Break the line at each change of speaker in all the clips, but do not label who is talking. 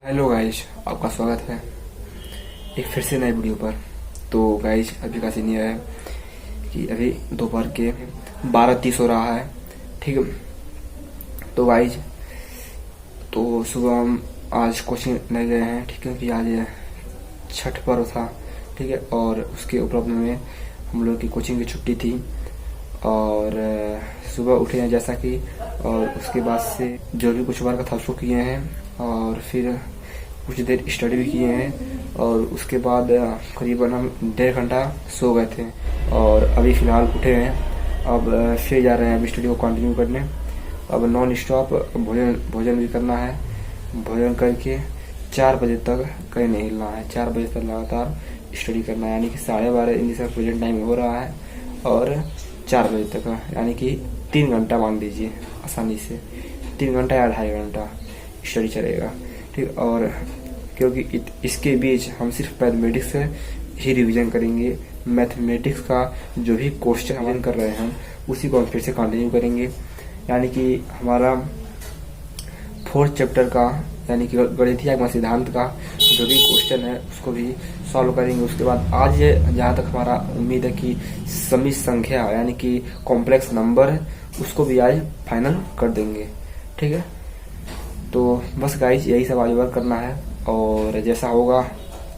Hello guys, आपका स्वागत है एक फिर से नए वीडियो पर। तो गाइस, अभी का सीन यह है कि अभी दोपहर के 12:30 हो रहा है। ठीक है, तो गाइस, तो सुबह हम आज कोचिंग नहीं गए हैं। ठीक है, कि आज छठ पर्व था। ठीक है, और उसके उपलक्ष्य में हम लोग की कोचिंग की छुट्टी थी और सुबह उठे हैं जैसा कि, और उसके बाद से जो भी कुछ वर्क था उसको किए हैं और फिर कुछ देर स्टडी भी किए हैं और उसके बाद करीबन हम 1.5 घंटा सो गए थे और अभी फ़िलहाल उठे हैं। अब फिर जा रहे हैं अभी स्टडी को कंटिन्यू करने। अब नॉन स्टॉप भोजन भी करना है। भोजन करके 4 बजे तक कहीं नहीं हिलना है। 4 बजे तक लगातार स्टडी करना है, यानी कि 12:30 इंग्लिश का प्रेजेंट टाइम हो रहा है और 4 बजे तक, यानी कि 3 घंटा मान लीजिए आसानी से। 3 घंटा या 2.5 घंटा स्टडी चलेगा। ठीक, और क्योंकि इसके बीच हम सिर्फ मैथमेटिक्स ही रिवीजन करेंगे। मैथमेटिक्स का जो भी क्वेश्चन हम कर रहे हैं उसी को हम फिर से कंटिन्यू करेंगे, यानी कि हमारा 4th चैप्टर का, यानी कि गणितीय आगमन सिद्धांत का जो भी क्वेश्चन है उसको भी सॉल्व करेंगे। उसके बाद आज जहाँ तक हमारा उम्मीद है कि समित संख्या यानी कि कॉम्प्लेक्स नंबर है उसको भी आज फाइनल कर देंगे। ठीक है, तो बस गाइस, यही सब आज वर्क करना है और जैसा होगा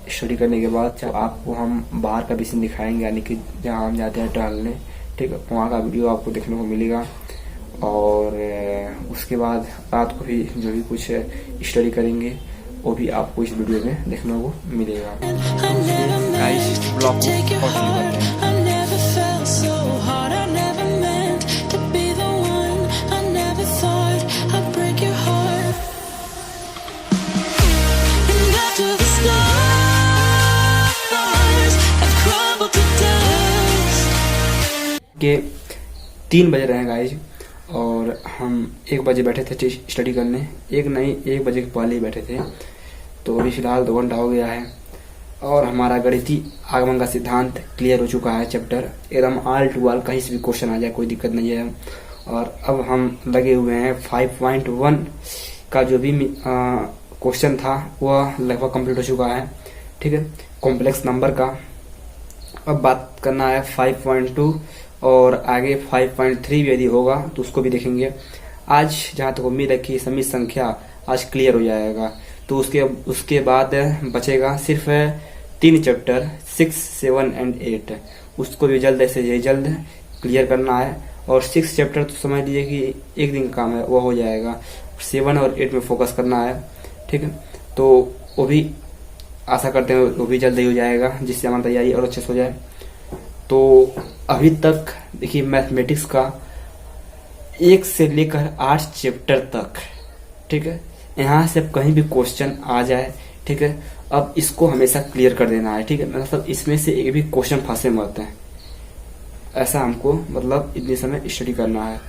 स्टडी करने के बाद आपको हम बाहर का भी सीन दिखाएंगे, यानी कि जहाँ हम जाते हैं टहलने। ठीक है, वहाँ का वीडियो आपको देखने को मिलेगा और उसके बाद रात को भी जो भी कुछ स्टडी करेंगे वो भी आपको इस वीडियो में देखने को मिलेगा। गाइस, ब्लॉग को कंटिन्यू करते हैं। के 3 बज रहे हैं गाइज और हम 1 बजे बैठे थे स्टडी करने। 1 बजे के पहले ही बैठे थे। तो अभी फिलहाल 2 घंटा हो गया है और हमारा गणितीय आगमन का सिद्धांत क्लियर हो चुका है। चैप्टर एकदम आल टू आल, कहीं से भी क्वेश्चन आ जाए कोई दिक्कत नहीं है। और अब हम लगे हुए हैं 5.1 का जो भी क्वेश्चन था वह लगभग कंप्लीट हो चुका है। ठीक है, कॉम्प्लेक्स नंबर का अब बात करना है 5.2 और आगे 5.3 भी यदि होगा तो उसको भी देखेंगे। आज जहाँ तक उम्मीद है कि समित संख्या आज क्लियर हो जाएगा। तो उसके बाद बचेगा सिर्फ 3 चैप्टर 6, 7 एंड 8। उसको भी जल्द से जल्द क्लियर करना है और 6 चैप्टर तो समझ लीजिए कि एक दिन का काम है, वो हो जाएगा। 7 और 8 में फोकस करना है। ठीक है, तो वो भी आशा करते हैं वो भी जल्द ही हो जाएगा, जिससे हमारी तैयारी और अच्छे से हो जाए। तो अभी तक देखिए, मैथमेटिक्स का 1 से लेकर 8 चैप्टर तक, ठीक है, यहाँ से अब कहीं भी क्वेश्चन आ जाए, ठीक है, अब इसको हमेशा क्लियर कर देना है। ठीक है, मतलब इसमें से एक भी क्वेश्चन फंसे मत है, ऐसा हमको मतलब इतने समय स्टडी करना है।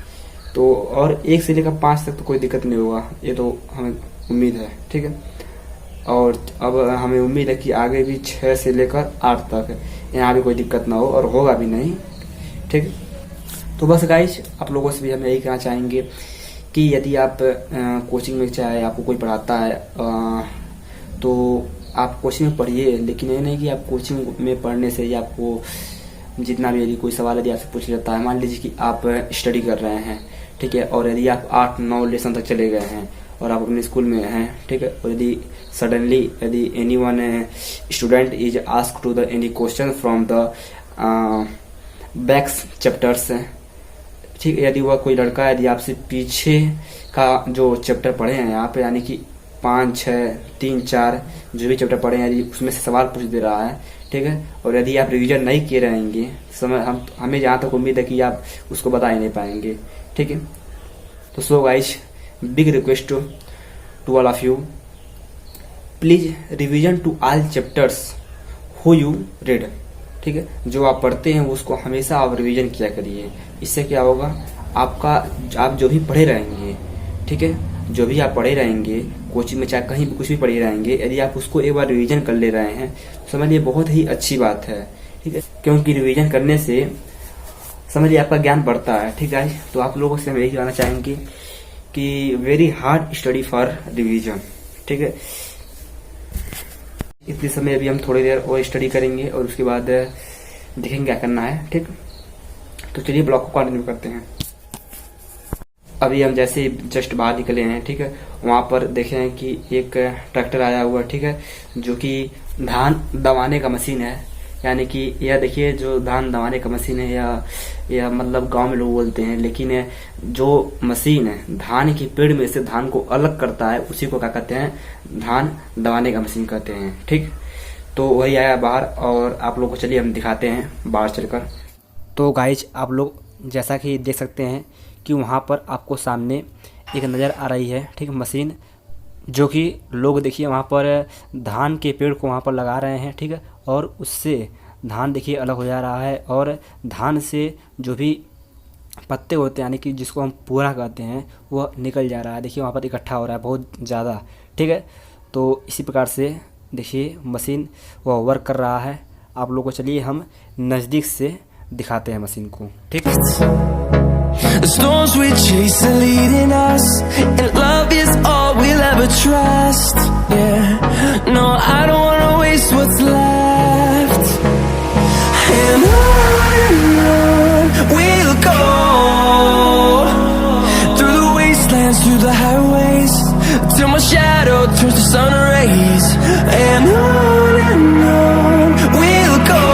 तो और 1 से लेकर 5 तक तो कोई दिक्कत नहीं होगा, ये तो हमें उम्मीद है। ठीक है, और अब हमें उम्मीद है कि आगे भी 6 से लेकर 8 तक यहाँ भी कोई दिक्कत ना हो और होगा भी नहीं। ठीक, तो बस गाइस, आप लोगों से भी हम यही कहना चाहेंगे कि यदि आप कोचिंग में चाहे आपको कोई पढ़ाता है तो आप कोचिंग में पढ़िए, लेकिन ये नहीं कि आप कोचिंग में पढ़ने से ही आपको जितना भी यदि कोई सवाल यदि आपसे पूछ लेता है, मान लीजिए कि आप स्टडी कर रहे हैं, ठीक है, और यदि आप 8-9 लेसन तक चले गए हैं और आप अपने स्कूल में हैं, ठीक है, और यदि सडनली यदि any one student is ask to the any question from the backs chapters, ठीक है, यदि वह कोई लड़का यदि आपसे पीछे का जो चैप्टर पढ़े हैं यहाँ पे, यानी कि 5, 6, 3, 4 जो भी चैप्टर पढ़े हैं, यदि उसमें से सवाल पूछ दे रहा है, ठीक है, और यदि आप रिवीजन नहीं किए रहेंगे हमें जहाँ तक उम्मीद है कि आप उसको बता ही नहीं पाएंगे। ठीक है, तो so guys, big request to all of you, please revision to all chapters who you read. ठीक है, जो आप पढ़ते हैं उसको हमेशा आप रिवीजन किया करिए। इससे क्या होगा, आप जो भी पढ़े रहेंगे, ठीक है, जो भी आप पढ़े रहेंगे कोचिंग में, चाहे कहीं भी कुछ भी पढ़े रहेंगे, यदि आप उसको एक बार रिवीजन कर ले रहे हैं तो समझिए बहुत ही अच्छी बात है। ठीक है, क्योंकि रिवीजन करने से समझिए आपका ज्ञान बढ़ता है। ठीक है, तो आप लोगों से हम यही कहना चाहेंगे कि very hard study for revision. ठीक है, इतने समय अभी हम थोड़ी देर और स्टडी करेंगे और उसके बाद देखेंगे क्या करना है। ठीक, तो चलिए ब्लॉग को कंटिन्यू करते हैं। अभी हम जैसे जस्ट बाहर निकले हैं, ठीक है, वहाँ पर देखे हैं कि एक ट्रैक्टर आया हुआ, ठीक है, जो कि धान दबाने का मशीन है। यानी कि यह देखिए जो धान दबाने का मशीन है, या मतलब गांव में लोग बोलते हैं, लेकिन जो मशीन है धान की पेड़ में से धान को अलग करता है, उसी को क्या कहते हैं, धान दबाने का मशीन कहते हैं। ठीक, तो वही आया बाहर और आप लोग को चलिए हम दिखाते हैं बाहर चलकर। तो गाइज आप लोग जैसा कि देख सकते हैं कि वहाँ पर आपको सामने एक नज़र आ रही है, ठीक, मशीन, जो कि लोग देखिए वहाँ पर धान के पेड़ को वहाँ पर लगा रहे हैं। ठीक है, और उससे धान देखिए अलग हो जा रहा है और धान से जो भी पत्ते होते हैं, यानी कि जिसको हम पूरा कहते हैं, वह निकल जा रहा है। देखिए वहाँ पर इकट्ठा हो रहा है बहुत ज़्यादा। ठीक है, तो इसी प्रकार से देखिए मशीन वह वर्क कर रहा है। आप लोगों को चलिए हम नज़दीक से दिखाते हैं मशीन को। ठीक है,
The storms we chase are leading us, and love is all we'll ever trust. Yeah, no, I don't wanna waste what's left. And on we'll go, through the wastelands, through the highways, till my shadow turns to sun rays. And on we'll go,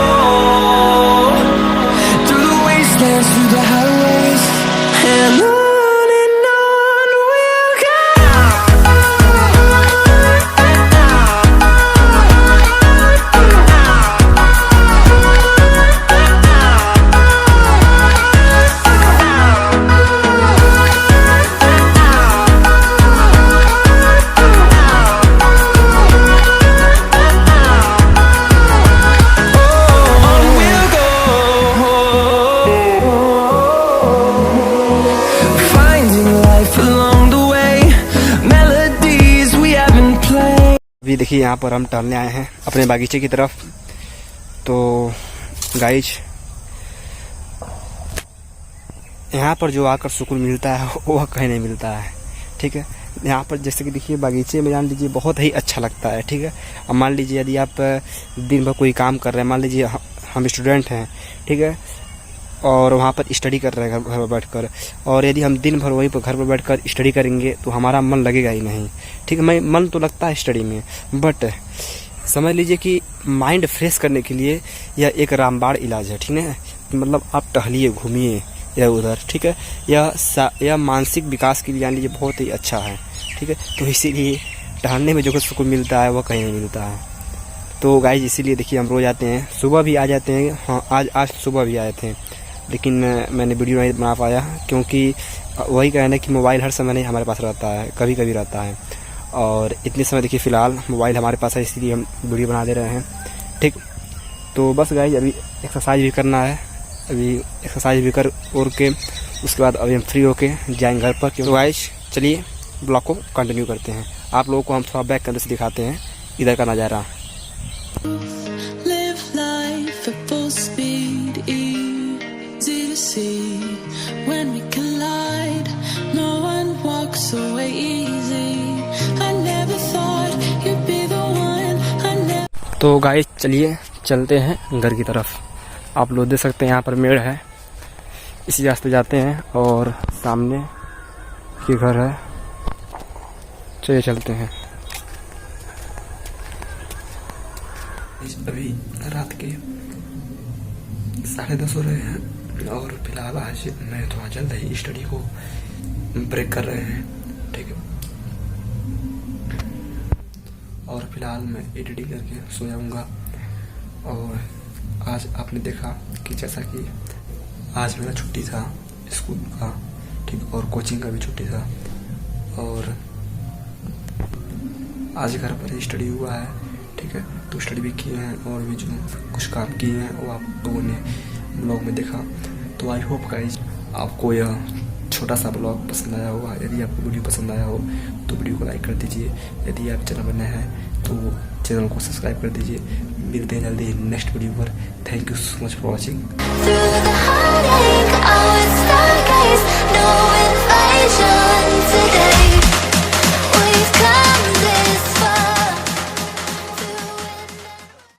through the wastelands, through the highways. And on we'll go.
अभी देखिए यहाँ पर हम टहलने आए हैं अपने बागीचे की तरफ। तो गाइज यहाँ पर जो आकर सुकून मिलता है वह कहीं नहीं मिलता है। ठीक है, यहाँ पर जैसे कि देखिए बागीचे में जान लीजिए बहुत ही अच्छा लगता है। ठीक है, अब मान लीजिए यदि आप दिन भर कोई काम कर रहे हैं, मान लीजिए हम स्टूडेंट हैं, ठीक है, और वहाँ पर स्टडी कर रहे हैं घर पर बैठकर, और यदि हम दिन भर वहीं पर घर पर बैठकर स्टडी करेंगे तो हमारा मन लगेगा ही नहीं। ठीक है, मन तो लगता है स्टडी में, बट समझ लीजिए कि माइंड फ्रेश करने के लिए यह एक रामबाण इलाज है। ठीक है, मतलब आप टहलिए, घूमिए इधर उधर। ठीक है, यह मानसिक विकास के लिए जान लीजिए बहुत ही अच्छा है। ठीक है, तो इसीलिए टहलने में जो कुछ सुकून मिलता है वह कहीं नहीं मिलता है। तो गाइज इसीलिए देखिए हम रोज़ आते हैं, सुबह भी आ जाते हैं। हाँ, आज सुबह भी आए थे, लेकिन मैंने वीडियो नहीं बना पाया क्योंकि वही कहना है कि मोबाइल हर समय नहीं हमारे पास रहता है, कभी कभी रहता है। और इतने समय देखिए फ़िलहाल मोबाइल हमारे पास है, इसीलिए हम वीडियो बना दे रहे हैं। ठीक, तो बस गाइज अभी एक्सरसाइज भी करना है, अभी एक्सरसाइज भी कर और के उसके बाद अभी हम फ्री होके जाएंगे घर पर। तो गाइज चलिए ब्लॉग को कंटिन्यू करते हैं। आप लोगों को हम थोड़ा बैक कैमरे से दिखाते हैं इधर का नज़ारा।
When we collide, no one walks away easy. I never thought you'd be the one. I never.
तो गाइस चलिए चलते हैं घर की तरफ। आप लोग देख सकते हैं यहाँ पर मेड़ है, इसी रास्ते जाते हैं और सामने ये घर है। चलिए चलते हैं। अभी रात के 10:30 हो रहे हैं और फिलहाल आज मैं थोड़ा जल्द ही स्टडी को ब्रेक कर रहे हैं। ठीक है, और फिलहाल मैं एडिटिंग करके सो जाऊँगा। और आज आपने देखा कि जैसा कि आज मेरा छुट्टी था स्कूल का, ठीक, और कोचिंग का भी छुट्टी था, और आज घर पर ही स्टडी हुआ है। ठीक है, तो स्टडी भी किए हैं और भी जो कुछ काम किए हैं वो आप लोगों ने ब्लॉग में देखा। तो आई होप गाइस आपको यह छोटा सा ब्लॉग पसंद आया होगा। यदि आपको वीडियो पसंद आया हो तो वीडियो को लाइक कर दीजिए। यदि आप चैनल पर नए हैं तो चैनल को सब्सक्राइब कर दीजिए। मिलते हैं जल्दी नेक्स्ट वीडियो पर। Thank you so much for watching.